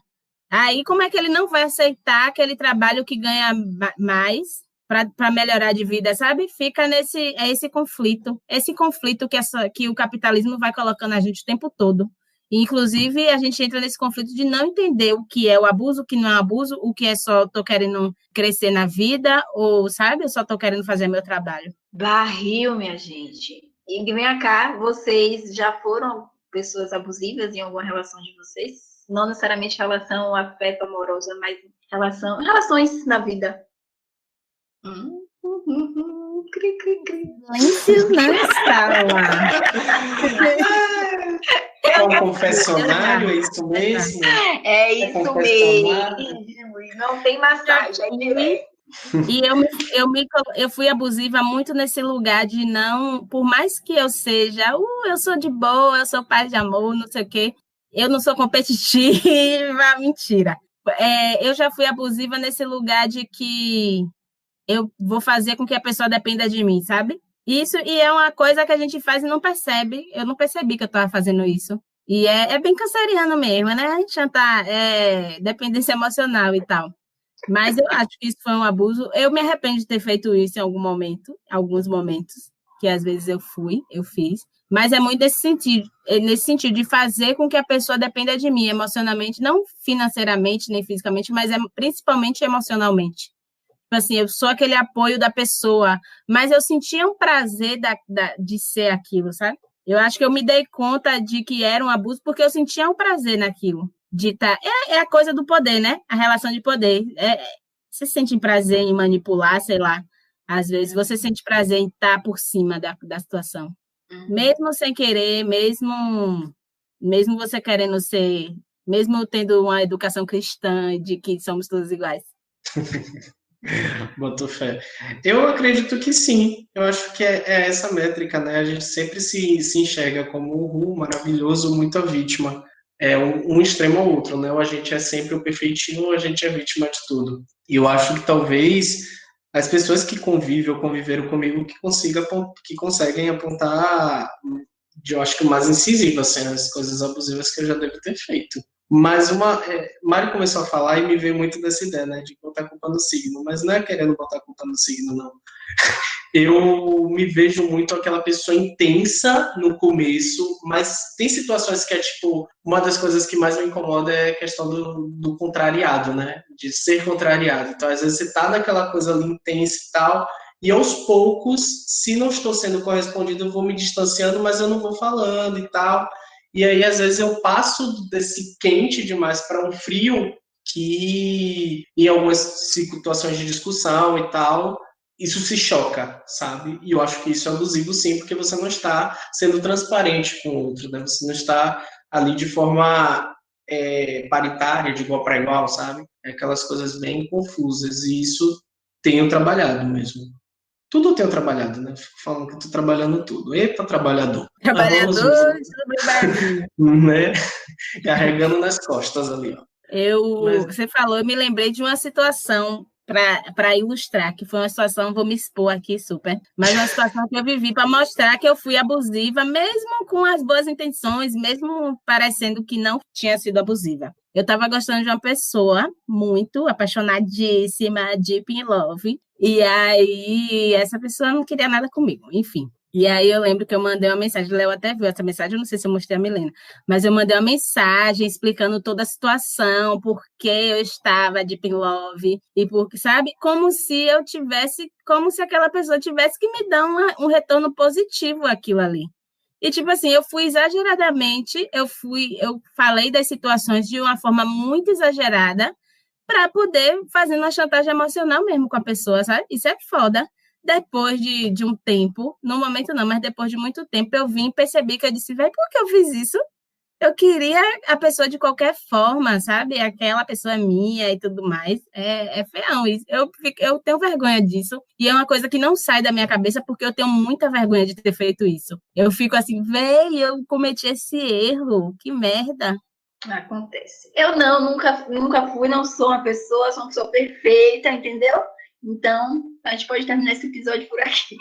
Aí, como é que ele não vai aceitar aquele trabalho que ganha mais para melhorar de vida, sabe? Fica esse conflito que o capitalismo vai colocando a gente o tempo todo. Inclusive, a gente entra nesse conflito de não entender o que é o abuso, o que não é abuso, o que é só estou querendo crescer na vida, ou, sabe, eu só estou querendo fazer meu trabalho. Barril, minha gente. E vem cá, vocês já foram pessoas abusivas em alguma relação de vocês? Não necessariamente relação afeto amorosa, mas relações na vida. Silêncio na sala. É um confessionário, é isso mesmo? É isso mesmo. Não tem massagem, é direto. E eu fui abusiva muito nesse lugar de não, por mais que eu seja, eu sou de boa, eu sou paz de amor, não sei o quê, eu não sou competitiva, mentira. Eu já fui abusiva nesse lugar de que eu vou fazer com que a pessoa dependa de mim, sabe? Isso, e é uma coisa que a gente faz e não percebe. Eu não percebi que eu estava fazendo isso. E é bem canceriano mesmo, né? Chantar, dependência emocional e tal. Mas eu acho que isso foi um abuso. Eu me arrependo de ter feito isso em alguns momentos, que às vezes eu fiz. Mas é muito nesse sentido de fazer com que a pessoa dependa de mim emocionalmente, não financeiramente nem fisicamente, mas principalmente emocionalmente. Tipo assim, eu sou aquele apoio da pessoa, mas eu sentia um prazer de ser aquilo, sabe? Eu acho que eu me dei conta de que era um abuso porque eu sentia um prazer naquilo. É a coisa do poder, né? A relação de poder. Você sente prazer em manipular, sei lá. Às vezes você sente prazer em estar por cima da situação. Mesmo sem querer, mesmo você querendo ser, mesmo tendo uma educação cristã de que somos todos iguais. Boto fé. Eu acredito que sim. Eu acho que é essa métrica, né? A gente sempre se enxerga como maravilhoso, muito a vítima. É um extremo ao outro, né? Ou a gente é sempre o perfeitinho, ou a gente é vítima de tudo. E eu acho que talvez as pessoas que convivem ou conviveram comigo que conseguem apontar, eu acho que o mais incisivo, assim, as coisas abusivas que eu já devo ter feito. Mas Mário começou a falar e me veio muito dessa ideia, né, de botar a culpa no signo, mas não é querendo botar a culpa no signo, não. Eu me vejo muito aquela pessoa intensa no começo, mas tem situações que é tipo, uma das coisas que mais me incomoda é a questão do contrariado, né, de ser contrariado. Então, às vezes você tá naquela coisa ali intensa e tal, e aos poucos, se não estou sendo correspondido, eu vou me distanciando, mas eu não vou falando e tal. E aí, às vezes, eu passo desse quente demais para um frio que, em algumas situações de discussão e tal, isso se choca, sabe? E eu acho que isso é abusivo, sim, porque você não está sendo transparente com o outro, né? Você não está ali de forma paritária, de igual para igual, sabe? É aquelas coisas bem confusas. E isso tenho trabalhado mesmo. Tudo eu tenho trabalhado, né? Fico falando que eu tô trabalhando tudo. Eita, trabalhador. Trabalhador sobre o Brasil. Né? Carregando nas costas ali, ó. Você falou, eu me lembrei de uma situação para ilustrar, que foi uma situação, vou me expor aqui super, mas uma situação que eu vivi para mostrar que eu fui abusiva, mesmo com as boas intenções, mesmo parecendo que não tinha sido abusiva. Eu estava gostando de uma pessoa muito apaixonadíssima, deep in love, e aí essa pessoa não queria nada comigo, enfim. E aí eu lembro que eu mandei uma mensagem, o Léo até viu essa mensagem, eu não sei se eu mostrei a Milena, mas eu mandei uma mensagem explicando toda a situação, por que eu estava deep in love, e porque, sabe, como se aquela pessoa tivesse que me dar um retorno positivo àquilo ali. E, tipo assim, eu fui exageradamente, eu falei das situações de uma forma muito exagerada para poder fazer uma chantagem emocional mesmo com a pessoa, sabe? Isso é foda. Depois de um tempo, no momento não, mas depois de muito tempo, eu vim e percebi que eu disse, velho, por que eu fiz isso? Eu queria a pessoa de qualquer forma, sabe? Aquela pessoa minha e tudo mais. É feão isso. Eu tenho vergonha disso. E é uma coisa que não sai da minha cabeça porque eu tenho muita vergonha de ter feito isso. Eu fico assim, velho, eu cometi esse erro. Que merda. Acontece. Eu nunca fui, não sou uma pessoa perfeita, entendeu? Então, a gente pode terminar esse episódio por aqui.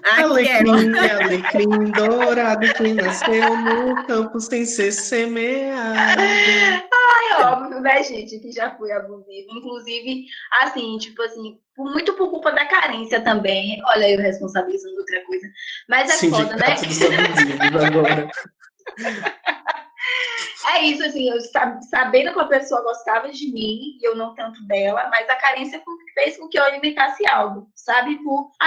Alecrim dourado que nasceu no campo sem ser semeado. Ai, óbvio, né, gente, que já fui abusiva. Inclusive, assim, tipo assim, muito por culpa da carência também. Olha, eu responsabilizando outra coisa. Mas é foda, né? Dos abusivos agora. É isso, assim, eu sabendo que a pessoa gostava de mim e eu não tanto dela, mas a carência fez com que eu alimentasse algo, sabe?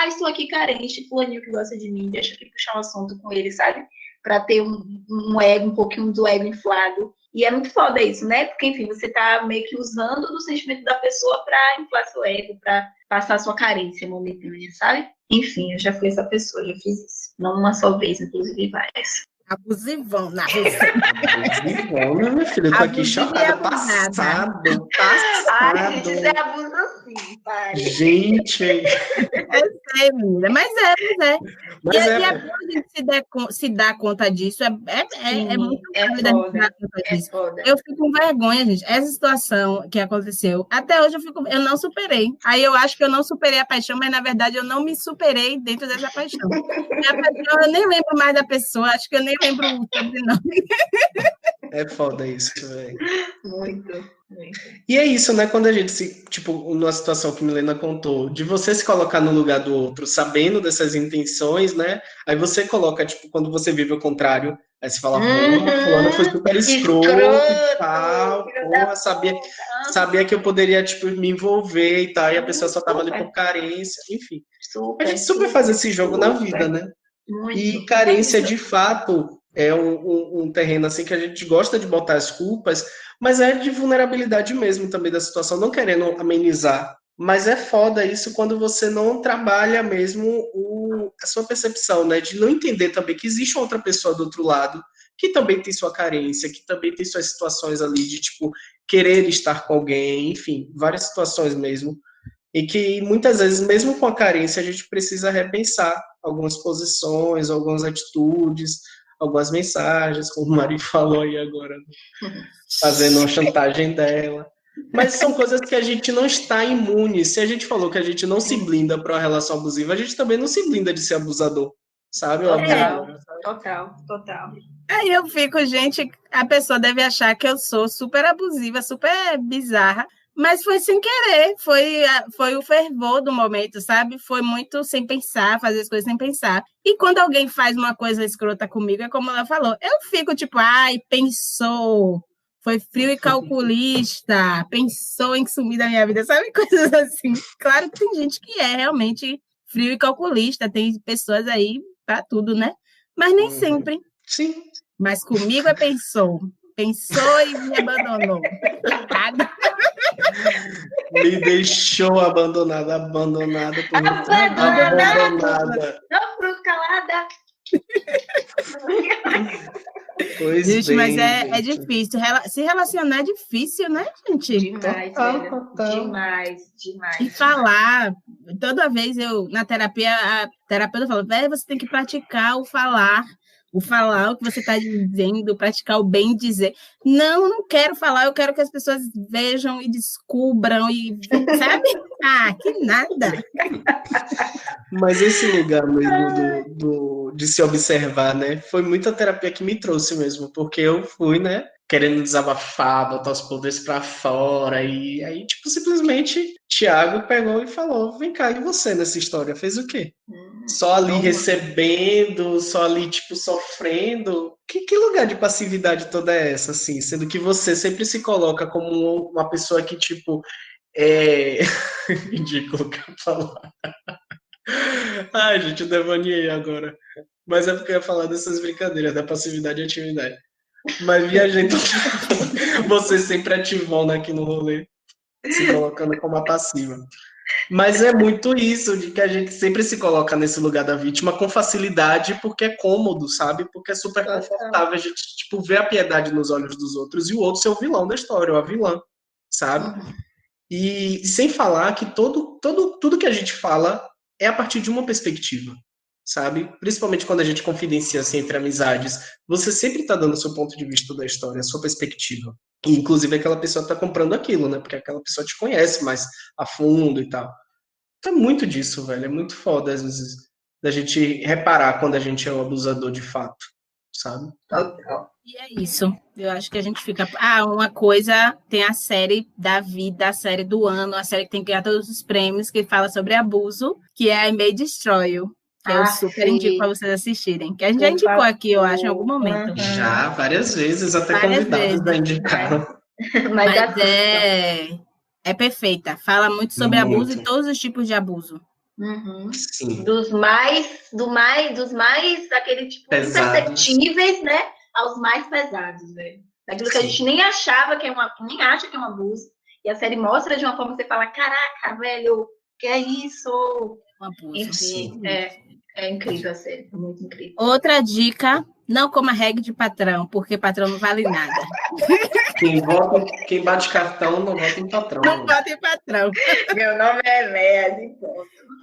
Estou aqui carente, fulaninho que gosta de mim, deixa eu puxar um assunto com ele, sabe? Pra ter um ego, um pouquinho do ego inflado. E é muito foda isso, né? Porque, enfim, você tá meio que usando do sentimento da pessoa pra inflar seu ego, pra passar sua carência momentânea, sabe? Enfim, eu já fui essa pessoa, já fiz isso. Não uma só vez, inclusive várias. Abusivão, na Abusivão, minha filha, eu tô aqui chocada, passado. Ai, gente, isso é abuso sim, pai. Gente. É sei, menina, mas é. Mas E é bom a gente se dar conta disso, é muito válido a gente se dar conta disso. Eu fico com vergonha, gente. Essa situação que aconteceu, até hoje eu não superei. Aí eu acho que eu não superei a paixão, mas na verdade eu não me superei dentro dessa paixão. E a paixão, eu nem lembro mais da pessoa, acho que eu nem lembro o sobrenome. É foda isso, velho. Muito. E é isso, né? Quando a gente se, tipo, numa situação que Milena contou, de você se colocar no lugar do outro, sabendo dessas intenções, né? Aí você coloca, tipo, quando você vive o contrário, aí você fala, porra, fulano foi super escroto e tal, porra, sabia que eu poderia, tipo, me envolver e tal, e a pessoa só tava ali por carência, enfim. A gente super faz esse jogo na vida, né? E carência, de fato, é um terreno assim que a gente gosta de botar as culpas, mas é de vulnerabilidade mesmo também da situação, não querendo amenizar. Mas é foda isso quando você não trabalha mesmo a sua percepção, né? De não entender também que existe outra pessoa do outro lado, que também tem sua carência, que também tem suas situações ali de, tipo, querer estar com alguém, enfim, várias situações mesmo. E que muitas vezes, mesmo com a carência, a gente precisa repensar algumas posições, algumas atitudes, algumas mensagens, como o Mari falou aí agora, fazendo uma chantagem dela. Mas são coisas que a gente não está imune. Se a gente falou que a gente não se blinda para uma relação abusiva, a gente também não se blinda de ser abusador, sabe? Total. Aí eu fico, gente, a pessoa deve achar que eu sou super abusiva, super bizarra, mas foi sem querer, foi o fervor do momento, sabe? Foi muito sem pensar, fazer as coisas sem pensar. E quando alguém faz uma coisa escrota comigo, é como ela falou, eu fico tipo, ai, pensou, foi frio e calculista, pensou em sumir da minha vida, sabe? Coisas assim. Claro que tem gente que é realmente frio e calculista, tem pessoas aí para tudo, né? Mas nem sempre. Sim. Mas comigo é pensou e me abandonou. Me deixou abandonada. Abandonada. Não, fruto calada. Pois gente, bem, mas é gente. difícil. Se relacionar é difícil, né, gente? Demais, velho. Demais. E falar. Toda vez na terapia, a terapeuta fala, velho, você tem que praticar o falar o que você está dizendo, praticar o bem dizer. Não quero falar, eu quero que as pessoas vejam e descubram, e sabe? Que nada. Mas esse lugar mesmo de se observar, né? Foi muita terapia que me trouxe mesmo, porque eu fui, né? Querendo desabafar, botar os poderes pra fora, e aí, tipo, simplesmente, Thiago pegou e falou, vem cá, e você nessa história? Fez o quê? Só ali recebendo, só ali, tipo, sofrendo. Que lugar de passividade toda é essa, assim? Sendo que você sempre se coloca como uma pessoa que, tipo, ridículo que eu falar. Ai, gente, eu devaneei agora. Mas é porque eu ia falar dessas brincadeiras, da passividade e atividade. Mas viajei total. Você sempre ativona aqui no rolê, se colocando como a passiva. Mas é muito isso, de que a gente sempre se coloca nesse lugar da vítima com facilidade, porque é cômodo, sabe? Porque é super confortável a gente, tipo, ver a piedade nos olhos dos outros e o outro ser o vilão da história, ou a vilã, sabe? E sem falar que tudo que a gente fala é a partir de uma perspectiva, sabe? Principalmente quando a gente confidencia assim, entre amizades. Você sempre está dando o seu ponto de vista da história, a sua perspectiva. E, inclusive, aquela pessoa está comprando aquilo, né? Porque aquela pessoa te conhece mais a fundo e tal. Então, é muito disso, velho. É muito foda, às vezes, da gente reparar quando a gente é o abusador de fato, sabe? E é isso. Eu acho que a gente fica... uma coisa, tem a série da vida, a série do ano, a série que tem que ganhar todos os prêmios, que fala sobre abuso, que é I May Destroy You, que eu super indico para vocês assistirem. Que a gente já indicou aqui, eu acho, em algum momento. Já, várias vezes, até convidados já indicaram. Mas é perfeita. Fala muito sobre abuso e todos os tipos de abuso. Sim. Dos mais, aquele tipo, imperceptíveis, né? Aos mais pesados, velho. Daquilo que a gente nem achava que nem acha que é um abuso. E a série mostra de uma forma que você fala, caraca, velho, que é isso? Um abuso. Enfim, é incrível a série, muito incrível. Outra dica, não coma reggae de patrão, porque patrão não vale nada. Quem bate cartão não vota em patrão. Não vota em patrão. Meu nome é Enéas,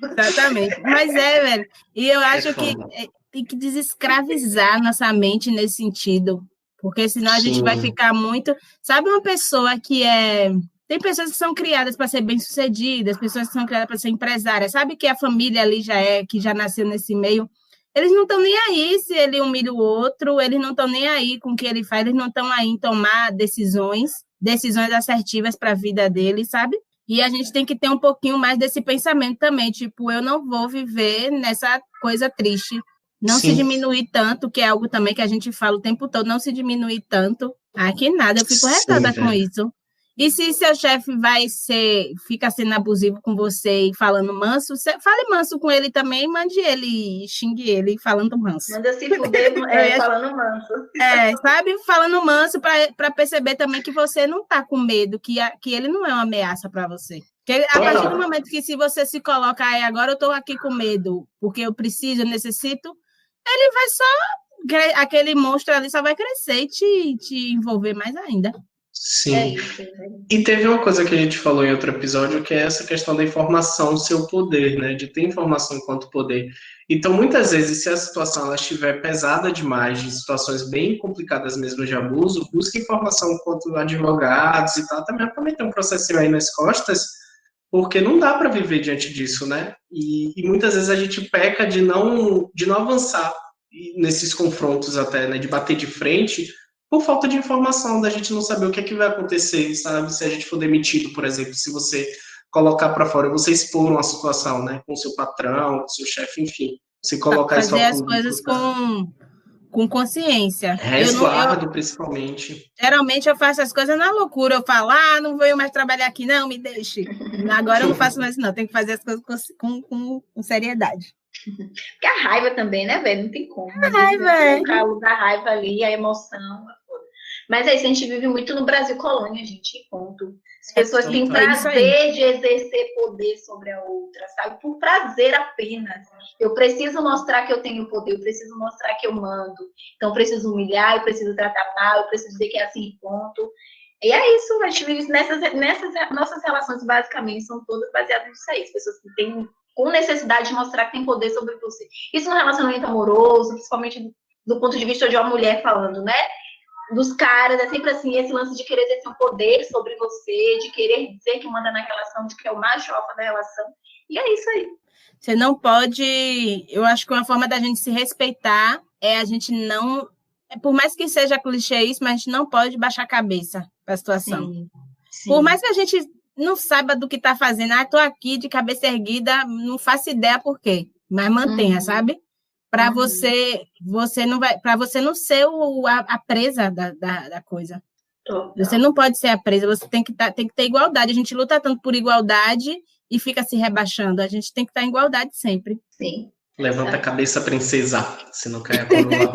Exatamente. Mas velho. E eu acho que foda. tem que desescravizar nossa mente nesse sentido. Porque senão a gente vai ficar muito... Sabe uma pessoa que é... Tem pessoas que são criadas para ser bem-sucedidas, pessoas que são criadas para ser empresárias. Sabe que a família ali que já nasceu nesse meio. Eles não estão nem aí se ele humilha o outro, eles não estão nem aí com o que ele faz, eles não estão aí em tomar decisões assertivas para a vida deles, sabe? E a gente tem que ter um pouquinho mais desse pensamento também, tipo, eu não vou viver nessa coisa triste. Não se diminuir tanto, que é algo também que a gente fala o tempo todo, não se diminuir tanto. Que nada, eu fico retada com isso. E se seu chefe fica sendo abusivo com você e falando manso, fale manso com ele também, mande ele, xingue ele falando manso. Manda se fuder falando manso. Sabe? Falando manso para perceber também que você não está com medo, que ele não é uma ameaça para você. Porque a partir do momento que se você se coloca agora eu estou aqui com medo, porque eu preciso, eu necessito, ele vai só, aquele monstro ali só vai crescer e te envolver mais ainda. Sim. E teve uma coisa que a gente falou em outro episódio, que é essa questão da informação, seu poder, né? De ter informação enquanto poder. Então, muitas vezes, se a situação ela estiver pesada demais, de situações bem complicadas mesmo de abuso, busque informação quanto advogados e tal, também ter um processinho aí nas costas, porque não dá para viver diante disso, né? E muitas vezes a gente peca de não avançar nesses confrontos até, né? De bater de frente, por falta de informação, da gente não saber o que é que vai acontecer, sabe? Se a gente for demitido, por exemplo, se você colocar para fora, você expor uma situação, né? Com seu patrão, com seu chefe, enfim. Se colocar fazer as coisas com consciência. Resguardo, principalmente. Geralmente eu faço as coisas na loucura. Eu falo, não vou mais trabalhar aqui, não, me deixe. Agora eu não faço mais isso, não. Tenho que fazer as coisas com seriedade. Porque a raiva também, né, velho? Não tem como. A raiva, O calor da raiva ali, a emoção. Mas é isso, a gente vive muito no Brasil colônia, gente, ponto. As pessoas têm prazer de exercer poder sobre a outra, sabe? Por prazer apenas. Eu preciso mostrar que eu tenho poder, eu preciso mostrar que eu mando. Então, eu preciso humilhar, eu preciso tratar mal, eu preciso dizer que é assim, ponto. E é isso, a gente vive nessas nossas relações, basicamente, são todas baseadas nisso aí. As pessoas que têm com necessidade de mostrar que tem poder sobre você. Isso no relacionamento amoroso, principalmente do ponto de vista de uma mulher falando, né? Dos caras, é sempre assim, esse lance de querer exercer um poder sobre você, de querer dizer que manda na relação, de que é o macho alfa da relação. E é isso aí. Você não pode... Eu acho que uma forma da gente se respeitar é a gente não... Por mais que seja clichê isso, mas a gente não pode baixar a cabeça para a situação. Sim. Por mais que a gente não saiba do que está fazendo, estou aqui de cabeça erguida, não faço ideia por quê, mas mantenha, sabe? Para você não vai, para você não ser a presa da coisa. Você não pode ser a presa, você tem que ter igualdade. A gente luta tanto por igualdade e fica se rebaixando. A gente tem que estar em igualdade sempre. Sim. Levanta a cabeça, princesa, se não cai a coroa.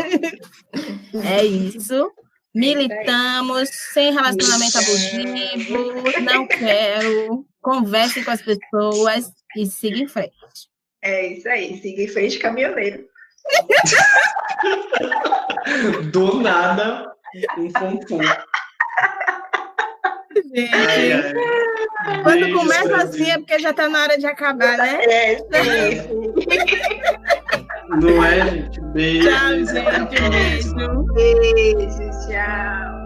É isso. Militamos, sem relacionamento abusivo, não quero. Conversem com as pessoas e siga em frente. É isso aí, siga em frente, caminhoneiro. Do nada, um fonfon. Gente, quando começa assim é porque já está na hora de acabar, né? Não é, gente? Beijo. Tchau, gente. Beijo. Beijo, tchau.